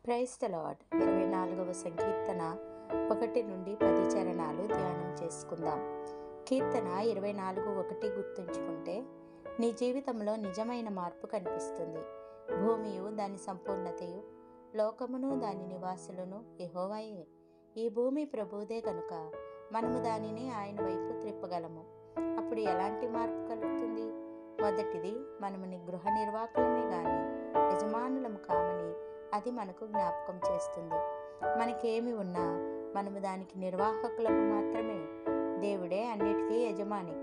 Praise the lord. 24వ సంకీర్తన 1 నుండి 10 చరణాలు ధ్యానం చేసుకుందాం. కీర్తన 24:1 గుర్తుంచుకుంటే నీ జీవితంలో నిజమైన మార్పు కనిపిస్తుంది. భూమియు దాని సంపూర్ణతయు, లోకమును దాని నివాసులను యెహోవాయే. ఈ భూమి ప్రభువుదే కనుక మనము దానిని ఆయన వైపు త్రిప్పగలము. అప్పుడు ఎలాంటి మార్పు కలుగుతుంది? మొదటిది, మనము గృహ నిర్వాహకులమే గాని యజమానులము కామని అది మనకు జ్ఞాపకం చేస్తుంది. మనకేమి ఉన్నా మనము దానికి నిర్వాహకులము మాత్రమే. దేవుడే అన్నిటికీ యజమాని.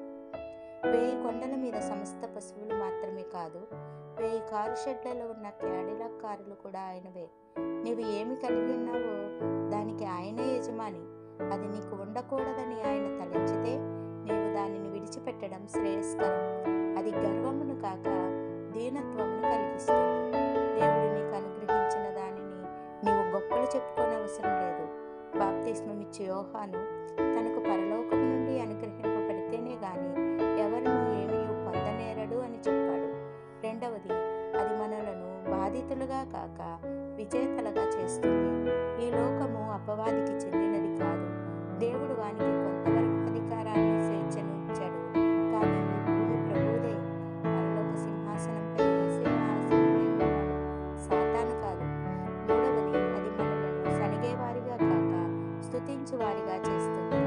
1000 కొండల మీద సమస్త పశువులు మాత్రమే కాదు, 1000 కారు షెడ్లలో ఉన్న క్యాడిలాక్ కారులు కూడా ఆయనవే. నీవు ఏమి కలిగి ఉన్నావో దానికి ఆయనే యజమాని. అది నీకు ఉండకూడదని ఆయన తలంచితే నీవు దానిని విడిచిపెట్టడం శ్రేయస్కరం. అది గర్వమును కాక దీనత్వమును కలిగిస్తుంది. దేవుడు నీకు అనుగ్రహించిన దానిని నీవు గొప్పలు చెప్పుకోనవసరం లేదు. బాప్తిస్మమిచ్చే యోహాను తనకు పరలోకము నుండి అనుగ్రహింపబడితేనే గాని ఎవరు ఏమీ పొందనేరడు అని చెప్పాడు. రెండవది, అది మనలను బాధితులుగా కాక విజేతలుగా చేస్తుంది. ఈ లోకము అపవాదికి చెందినది కాదు. దేవుడు వానికి కొంతవరకు అధికారాన్ని, స్వేచ్ఛను ఇచ్చాడు. కానీ ఈ భూమి ప్రభువుదే. పరలోక సింహాసనంపై యేసే ఆసీనుడై ఉన్నాడు, సాతాను కాదు. మూడవది, అది మనలను సణిగేవారిగా కాక స్తుతించువారిగా చేస్తుంది.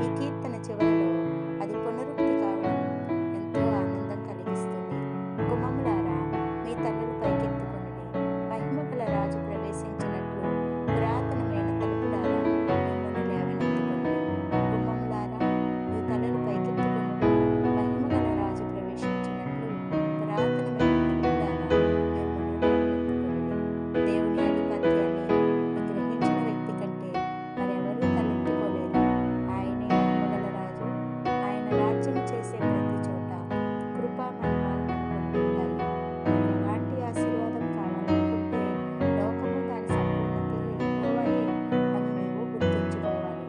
ఈ కీర్తన చివరిలో అది పునరుక్తి కావడం ఎంతో ఆనందం కలిగిస్తుంది. గుమ్మములారా, మీ తలలు పైకెత్తుకొనుడి, మహిమగల రాజు ప్రవేశించినట్లు పురాతనమైన తలుపులారా మిమ్మల్ని లేవనెత్తుకొనుడి. గుమ్మములారా, మీ తలలు పైకెత్తుకొనుడి, మహిమగల రాజు ప్రవేశించినట్లు పురాతనమైన తలుపులారా మిమ్మల్ని లేవనెత్తుకొనుడి. దేవుని ఆధిపత్యాన్ని గ్రహించిన వ్యక్తి కంటే మరెవరూ తలెత్తుకోలేరు. ఆయనే మహిమగల రాజు. ఆయన రాజ్యం చేసే ప్రతి చోట కృప, మహిమ మనకు ఉంటాయి. నీవు ఎలాంటి ఆశీర్వాదం కావాలనుకుంటే లోకము దాని సంపూర్ణతయు యెహోవాయే అని నీవు గుర్తుంచుకోవాలి.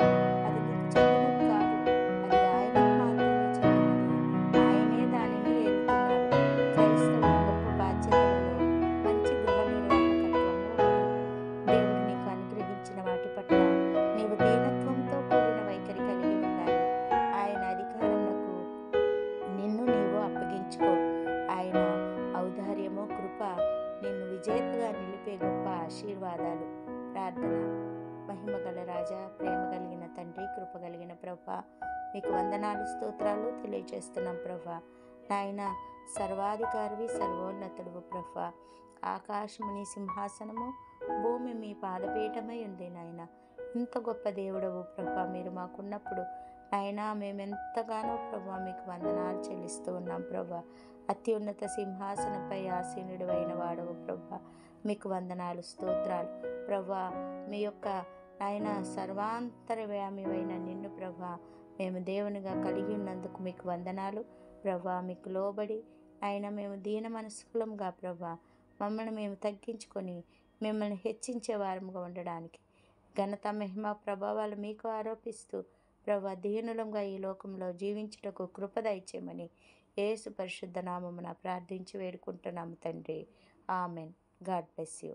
అది నీకు చెందినది కాదు, అది ఆయనకు మాత్రమే చెందినది. ఆయనే దానిని ఏలుతున్నాడు. క్రైస్తవుని గొప్ప బాధ్యతలలో మంచి గృహ నిర్వాహకత్వము ఒకటి. దేవుడు నీకు అనుగ్రహించిన వాటి పట్ల నీవు దీనత్వంతో కూడిన వైఖరి కలిగి ఉండాలి. ఆయన అధికారమునకు నిన్ను నీవు అప్పగించుకో. ఆయన ఔదార్యము, కృప నిన్ను విజేతగా నిలిపే గొప్ప ఆశీర్వాదాలు. ప్రార్థన. మహిమగల రాజా, ప్రేమ కలిగిన తండ్రి, కృప కలిగిన ప్రభా, మీకు వందనాలు, స్తోత్రాలు తెలియజేస్తున్నాం ప్రభా. నాయన, సర్వాధికారివి, సర్వోన్నతుడువు ప్రభా. ఆకాశము నీ సింహాసనము, భూమి మీ పాదపీఠమై ఉంది నాయన. ఇంత గొప్ప దేవుడవు ప్రభా మీరు మాకున్నప్పుడు నాయన మేమెంతగానో ప్రభా మీకు వందనాలు చెల్లిస్తూ ఉన్నాం ప్రభా. అత్యున్నత సింహాసనంపై ఆసీనుడు అయిన వాడవు ప్రభా, మీకు వందనాలు, స్తోత్రాలు ప్రభా. మీ యొక్క నాయన సర్వాంతర్యామివైన నిన్ను ప్రభా మేము దేవునిగా కలిగి ఉన్నందుకు మీకు వందనాలు ప్రభా. మీకు లోబడి ఆయన మేము దీన మనస్కులంగా ప్రభా మమ్మల్ని మేము తగ్గించుకొని మిమ్మల్ని హెచ్చించే వారముగా ఉండడానికి ఘనత, మహిమ, ప్రభావాలు మీకు ఆరోపిస్తూ ప్రభా దీనులంగా ఈ లోకంలో జీవించుటకు కృప దయచేయమని యేసు పరిశుద్ధ నామమున ప్రార్థించి వేడుకుంటున్నాము తండ్రి. ఆమెన్. God bless you.